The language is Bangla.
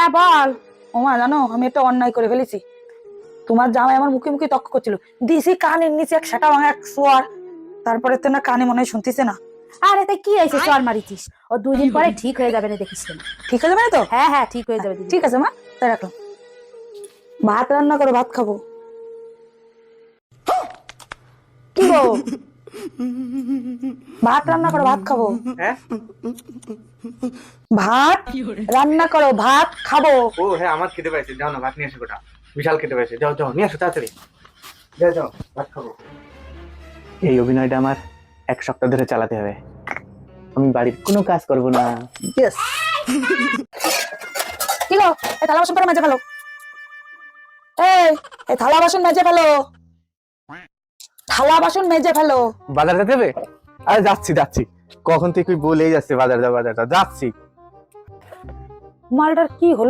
হ্যাঁ বল। ওমা জানো আমি একটা অন্যায় করে ফেলেছি। তোমার জামাই আমার মুখে মুখে তর্ক করছিল, দিছি কানের নিচে এক সেটা ভাঙা এক সোয়ার। তারপরে তো না কানে মনে হয় শুনতেছে না। আরে তাই কি হয়েছে, চর মারিছিস? ও 2 দিন পরে ঠিক হয়ে যাবে না, দেখিস না। ঠিক হয়ে যাবে না তো? হ্যাঁ হ্যাঁ ঠিক হয়ে যাবে দিদি। ঠিক আছে মা, তাই রাখলাম। ভাত রান্না করো, ভাত খাবো। কি গো, ভাত রান্না করো, ভাত খাবো। হ্যাঁ ভাত রান্না করো, ভাত খাবো। ও হ্যাঁ, আমার খেতে পাইছে, যাও না ভাত নিয়ে আসো গোটা, বিশাল খেতে পাইছে, যাও যাও নিয়ে আসো তাড়াতাড়ি, যাও যাও ভাত খাবো। এই অভিনয়টা আমার 1 সপ্তাহ ধরে চালাতে হবে, আমি বাড়ির কোনো কাজ করব না। ইয়েস। কি গো, এই থালা বাসন পরে মেজে ফেলো। এই থালা বাসন মেজে ফেলো, থালা বাসন মেজে ফেলো। বাজার যেতে হবে? আরে যাচ্ছি যাচ্ছি, কখন থেকে বলেই যাচ্ছে বাজার যাও বাজার যাও, যাচ্ছি। মালটার কি হলো?